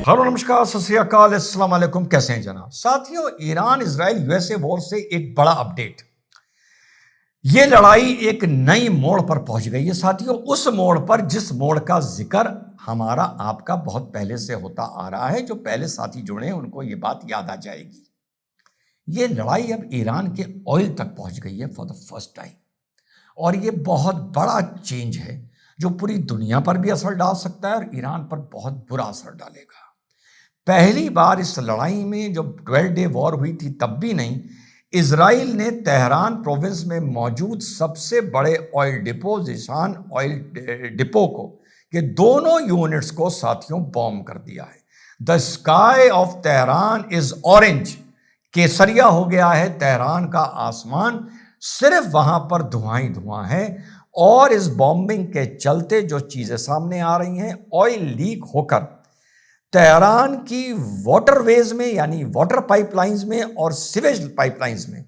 Hello नमस्कार सत श्री अकाल अस्सलाम वालेकुम। कैसे हैं जनाब? साथियों, ईरान इजराइल यूएसए वॉर से एक बड़ा अपडेट। ये लड़ाई एक नई मोड़ पर पहुंच गई है साथियों, उस मोड़ पर जिस मोड़ का जिक्र हमारा आपका बहुत पहले से होता आ रहा है। जो पहले साथी जुड़े हैं उनको ये बात याद आ जाएगी। ये लड़ाई अब ईरान के ऑयल तक पहुंच गई है फॉर द फर्स्ट टाइम, और ये बहुत बड़ा चेंज है जो पूरी दुनिया पर भी असर डाल सकता है और ईरान पर बहुत बुरा असर डालेगा। पहली बार इस लड़ाई में जब 12 डे वॉर हुई थी तब भी नहीं, इजराइल ने तेहरान प्रोविंस में मौजूद सबसे बड़े oil depot Zeeshan oil depot को के दोनों यूनिट्स को साथियों बॉम्ब कर दिया है। The sky of Tehran is orange, केसरिया हो गया है तेहरान का आसमान, सिर्फ वहां पर धुआं ही धुआं है। और इस बॉम्बिंग के चलते जो चीजें सामने आ रही हैं, ऑयल लीक होकर तेहरान की वाटरवेज में यानी वाटर पाइपलाइंस में और सीवेज पाइपलाइंस में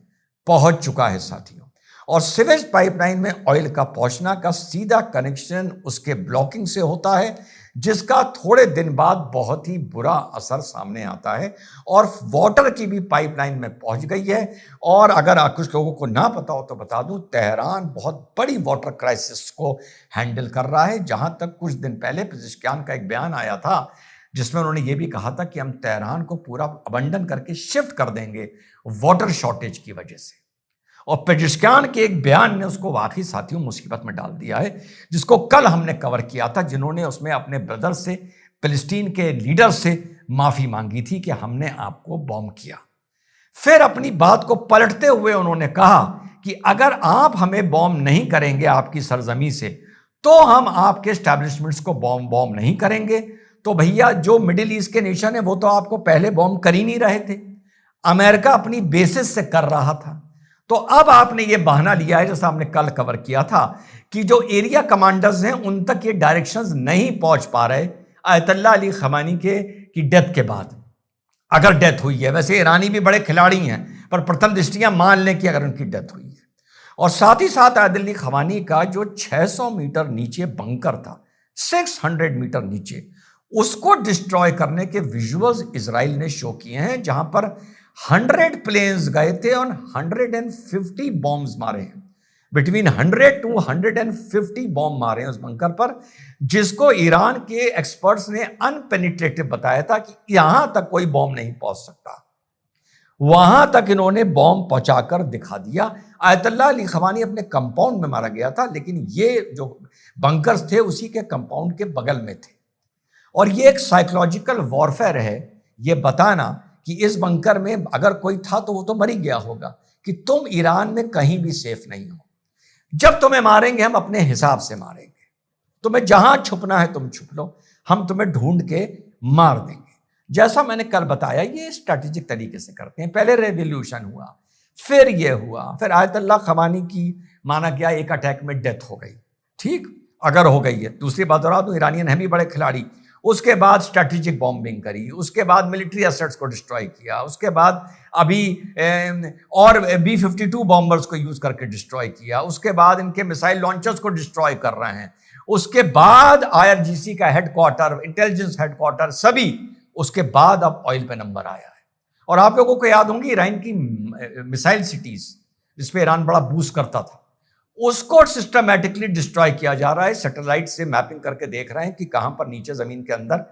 पहुंच चुका है साथियों। और सीवेज पाइपलाइन में ऑयल का पहुंचना का सीधा कनेक्शन उसके ब्लॉकिंग से होता है, जिसका थोड़े दिन बाद बहुत ही बुरा असर सामने आता है। और वाटर की भी पाइपलाइन में पहुंच गई है। और अगर कुछ लोगों को ना पता हो तो बता दूं, तेहरान बहुत बड़ी वाटर क्राइसिस को हैंडल कर रहा है। जहां तक कुछ दिन पहले पेजेश्कियान का एक बयान आया था जिसमें उन्होंने ये भी कहा था कि हम तेहरान को पूरा अबंडन करके शिफ्ट कर देंगे वाटर शॉर्टेज की वजह से। और पेजेश्कियान के एक बयान ने उसको वाकई साथियों मुसीबत में डाल दिया है, जिसको कल हमने कवर किया था, जिन्होंने उसमें अपने ब्रदर से, फिलिस्तीन के लीडर से माफी मांगी थी कि हमने आपको बॉम्ब किया। फिर अपनी बात को पलटते हुए उन्होंने कहा कि अगर आप हमें बॉम्ब नहीं करेंगे आपकी सरजमी से, तो हम आपके स्टैब्लिशमेंट्स को बॉम्ब नहीं करेंगे। तो भैया, जो मिडिल ईस्ट के नेशन है वो तो आपको पहले बॉम्ब कर ही नहीं रहे थे, अमेरिका अपनी बेसिस से कर रहा था। तो अब आपने ये बहाना लिया है, जैसा हमने कल कवर किया था, कि जो एरिया कमांडर्स हैं उन तक ये डायरेक्शंस नहीं पहुंच पा रहे आयतुल्लाह अली खमानी की डेथ के बाद। अगर डेथ हुई है, वैसे ईरानी भी बड़े खिलाड़ी हैं, पर प्रथम दृष्टिया मान लें कि अगर उनकी डेथ हुई है। और साथ ही साथ आयतुल्लाह अली खमानी का जो 600 मीटर नीचे बंकर था, 600 मीटर नीचे, उसको डिस्ट्रॉय करने के विजुअल्स इजराइल ने शो किए हैं, जहां पर 100 प्लेन्स गए थे और 150 बॉम्ब्स मारे हैं। बिटवीन 100 टू 150 बॉम्ब मारे हैं उस बंकर पर, जिसको ईरान के एक्सपर्ट्स ने अनपेनिट्रेटिव बताया था कि यहां तक कोई बॉम्ब नहीं पहुंच सकता। वहां तक इन्होंने बॉम्ब पहुंचाकर दिखा दिया। आयतुल्लाह अली खमानी अपने कंपाउंड में मारा गया था, लेकिन ये जो बंकर्स थे उसी के कंपाउंड के बगल में थे। और ये एक साइकोलॉजिकल वॉरफेयर है, ये बताना कि इस बंकर में अगर कोई था तो वो तो मर ही गया होगा, कि तुम ईरान में कहीं भी सेफ नहीं हो। जब तुम्हें मारेंगे हम अपने हिसाब से मारेंगे, तुम्हें जहां छुपना है तुम छुप लो, हम तुम्हें ढूंढ के मार देंगे। जैसा मैंने कल बताया, ये स्ट्रैटेजिक तरीके से करते हैं। पहले रेवोल्यूशन हुआ, फिर ये हुआ, फिर आयतुल्लाह खमानी की माना गया एक अटैक में डेथ हो गई। ठीक, अगर हो गई है, दूसरी बात और तो ईरानियन है भी बड़े खिलाड़ी। उसके बाद स्ट्रैटेजिक बॉम्बिंग करी, उसके बाद मिलिट्री एसेट्स को डिस्ट्रॉय किया, उसके बाद अभी और B-52 बॉम्बर्स को यूज करके डिस्ट्रॉय किया, उसके बाद इनके मिसाइल लॉन्चर्स को डिस्ट्रॉय कर रहे हैं, उसके बाद IRGC का हेडक्वार्टर, इंटेलिजेंस हेडक्वार्टर, सभी। उसके बाद अब ऑयल पे नंबर आया है। और आप लोगों को याद होंगी ईरान की मिसाइल सिटीज, जिसपे ईरान बड़ा बूस्ट करता था, उसको सिस्टमैटिकली डिस्ट्रॉय किया जा रहा है। सैटेलाइट से मैपिंग करके देख रहे हैं कि कहां पर नीचे जमीन के अंदर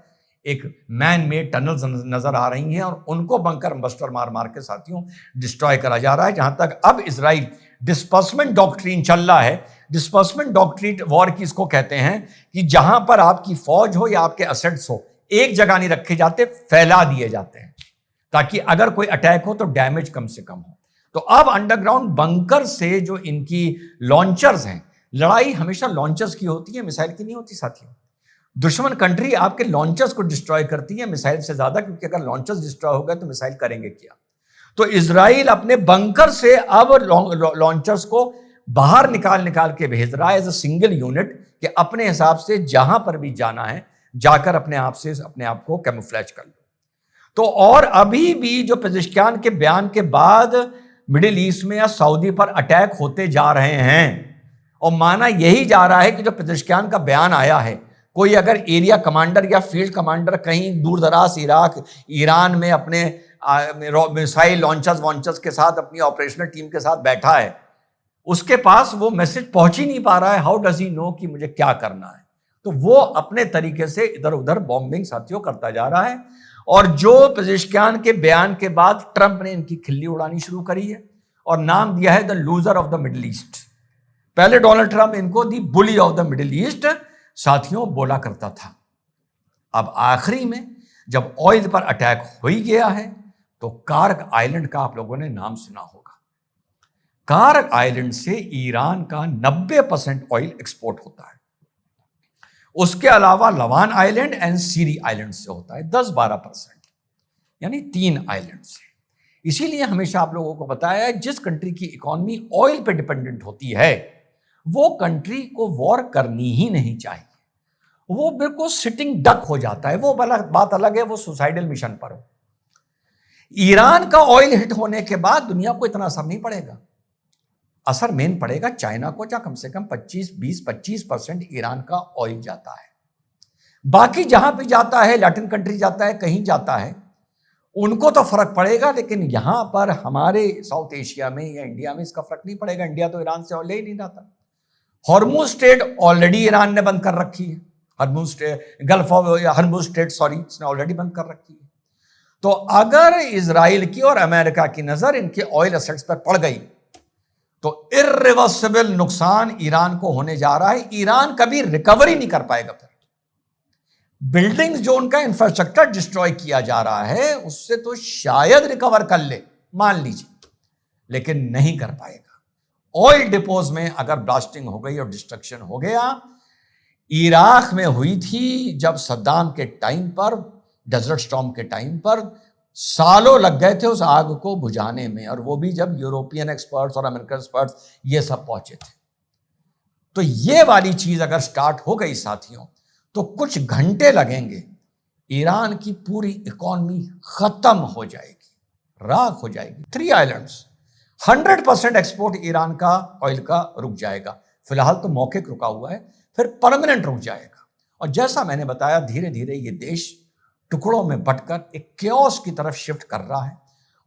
एक मैन मेड टनल्स नजर आ रही हैं, और उनको बंकर बस्टर मार मार के साथियों डिस्ट्रॉय करा जा रहा है। जहां तक अब इजराइल डिस्पर्समेंट डॉक्ट्रिन चल रहा है, डिस्पर्समेंट डॉक्ट्रिन वॉर की इसको कहते हैं, कि जहां पर आपकी फौज हो या आपके असेट्स हो, एक जगह नहीं रखे जाते, फैला दिए जाते हैं, ताकि अगर कोई अटैक हो तो डैमेज कम से कम हो। तो अब अंडरग्राउंड बंकर से जो इनकी लॉन्चर्स हैं, लड़ाई हमेशा लॉन्चर्स की होती है, मिसाइल की नहीं होती साथियों। दुश्मन कंट्री आपके लॉन्चर्स को डिस्ट्रॉय करती है मिसाइल से ज्यादा, क्योंकि अगर लॉन्चर्स डिस्ट्रॉय हो गए तो मिसाइल करेंगे क्या। तो इजराइल अपने बंकर से अब लॉन्चर्स को बाहर निकाल के भेज रहा है एज अ सिंगल यूनिट, कि अपने हिसाब से जहां पर भी जाना है जाकर अपने आप को कैमोफ्लेज कर लो। तो और अभी भी जो पेजेश्कियान के बयान के बाद मिडिल ईस्ट में या सऊदी पर अटैक होते जा रहे हैं, और माना यही जा रहा है कि जो पेजेश्कियान का बयान आया है, कोई अगर एरिया कमांडर या फील्ड कमांडर कहीं दूर दराज इराक ईरान में अपने मिसाइल लॉन्चर्स के साथ अपनी ऑपरेशनल टीम के साथ बैठा है, उसके पास वो मैसेज पहुंच ही नहीं पा रहा है, हाउ डज ही नो कि मुझे क्या करना है। तो वो अपने तरीके से इधर उधर बॉम्बिंग साथियों करता जा रहा है। और जो पेजेश्कियान के बयान के बाद ट्रंप ने इनकी खिल्ली उड़ानी शुरू करी है और नाम दिया है the loser of the middle east. पहले डोनाल्ड ट्रंप इनको दी बुली ऑफ द मिडिल ईस्ट साथियों बोला करता था। अब आखिरी में जब ऑयल पर अटैक हो ही गया है तो कार्ग आइलैंड का आप लोगों ने नाम सुना होगा। कार्ग आइलैंड से ईरान का 90% ऑयल एक्सपोर्ट होता है। उसके अलावा Lavan island and Sirri island से होता है 10-12%, यानी 3 आइलैंड से। इसीलिए हमेशा आप लोगों को बताया है जिस कंट्री की इकोनॉमी ऑयल पे डिपेंडेंट होती है वो कंट्री को वॉर करनी ही नहीं चाहिए। वो बिल्कुल सिटिंग डक हो जाता है। वो बात अलग है वो सुसाइडल मिशन पर हो। ईरान का ऑयल हिट होने के बाद दुनिया को इतना असर नहीं पड़ेगा। असर मेन पड़ेगा चाइना को, जहां कम से कम 25% ईरान का ऑयल जाता है। बाकी जहां भी जाता है, लैटिन कंट्री जाता है, कहीं जाता है, उनको तो फर्क पड़ेगा, लेकिन यहां पर हमारे साउथ एशिया में या इंडिया में इसका फर्क नहीं पड़ेगा। इंडिया तो ईरान से ऑयल ले ही नहीं जाता। हॉर्मुज स्ट्रेट ऑलरेडी ईरान ने बंद कर रखी है। हॉर्मुज स्ट्रेट इसने ऑलरेडी बंद कर रखी है। तो अगर इजराइल की और अमेरिका की नजर इनके ऑयल एसेट्स पर पड़ गई तो इर्रिवर्सिबल नुकसान ईरान को होने जा रहा है। ईरान कभी रिकवरी नहीं कर पाएगा। फिर बिल्डिंग जो उनका इंफ्रास्ट्रक्चर डिस्ट्रॉय किया जा रहा है उससे तो शायद रिकवर कर ले, मान लीजिए, लेकिन नहीं कर पाएगा। ऑयल डिपोज में अगर ब्लास्टिंग हो गई और डिस्ट्रक्शन हो गया, इराक में हुई थी जब सद्दाम के टाइम पर, डेजर्ट स्टॉर्म के टाइम पर सालों लग गए थे उस आग को बुझाने में, और वो भी जब यूरोपियन एक्सपर्ट्स और अमेरिकन एक्सपर्ट्स ये सब पहुंचे थे। तो ये वाली चीज अगर स्टार्ट हो गई साथियों तो कुछ घंटे लगेंगे, ईरान की पूरी इकॉनमी खत्म हो जाएगी, राख हो जाएगी। 3 आइलैंड्स 100% एक्सपोर्ट ईरान का ऑयल का रुक जाएगा। फिलहाल तो मौखिक रुका हुआ है, फिर परमानेंट रुक जाएगा। और जैसा मैंने बताया धीरे धीरे ये देश टुकड़ों में बंटकर एक क्योस की तरफ शिफ्ट कर रहा है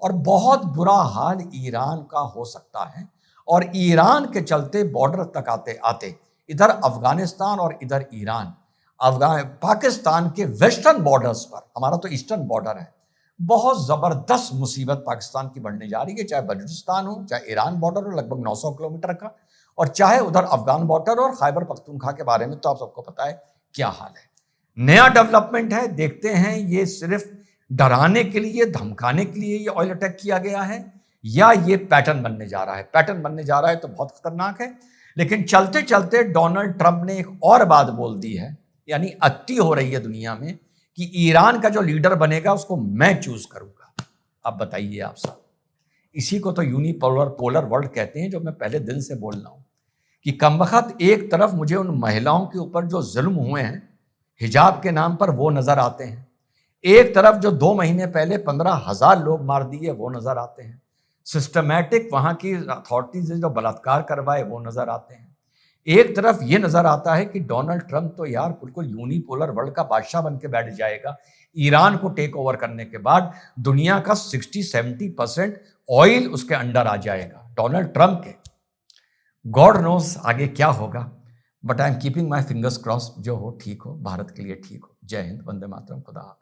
और बहुत बुरा हाल ईरान का हो सकता है। और ईरान के चलते बॉर्डर तक आते आते इधर अफगानिस्तान और इधर ईरान, पाकिस्तान के वेस्टर्न बॉर्डर्स पर, हमारा तो ईस्टर्न बॉर्डर है, बहुत जबरदस्त मुसीबत पाकिस्तान की बढ़ने जा रही है। चाहे बलूचिस्तान हो, चाहे ईरान बॉर्डर हो लगभग 900 किलोमीटर का, और चाहे उधर अफगान बॉर्डर और खैबर पख्तूनख्वा के बारे में तो आप सबको पता है क्या हाल है। नया डेवलपमेंट है, देखते हैं ये सिर्फ डराने के लिए, धमकाने के लिए ये ऑयल अटैक किया गया है या ये पैटर्न बनने जा रहा है। पैटर्न बनने जा रहा है तो बहुत खतरनाक है। लेकिन चलते चलते डोनाल्ड ट्रंप ने एक और बात बोल दी है, यानी अति हो रही है दुनिया में कि ईरान का जो लीडर बनेगा उसको मैं चूज करूंगा। अब बताइए आप सब, इसी को तो यूनिपोलर वर्ल्ड कहते हैं, जो मैं पहले दिन से बोल रहा हूं कि कमबख्त एक तरफ मुझे उन महिलाओं के ऊपर जो जुल्म हुए हैं हिजाब के नाम पर वो नजर आते हैं, एक तरफ जो 2 महीने पहले 15,000 लोग मार दिए वो नजर आते हैं, सिस्टमैटिक वहां की अथॉरिटीज ने जो बलात्कार करवाए वो नजर आते हैं, एक तरफ ये नजर आता है कि डोनाल्ड ट्रंप तो यार बिल्कुल यूनिपोलर वर्ल्ड का बादशाह बन के बैठ जाएगा। ईरान को टेक ओवर करने के बाद दुनिया का 60-70% ऑयल उसके अंडर आ जाएगा डोनाल्ड ट्रंप के। गॉड नोस आगे क्या होगा, but I am keeping my fingers cross, जो हो ठीक हो, भारत के लिए ठीक हो। जय हिंद, वंदे मातरम, खुदा हाफिज।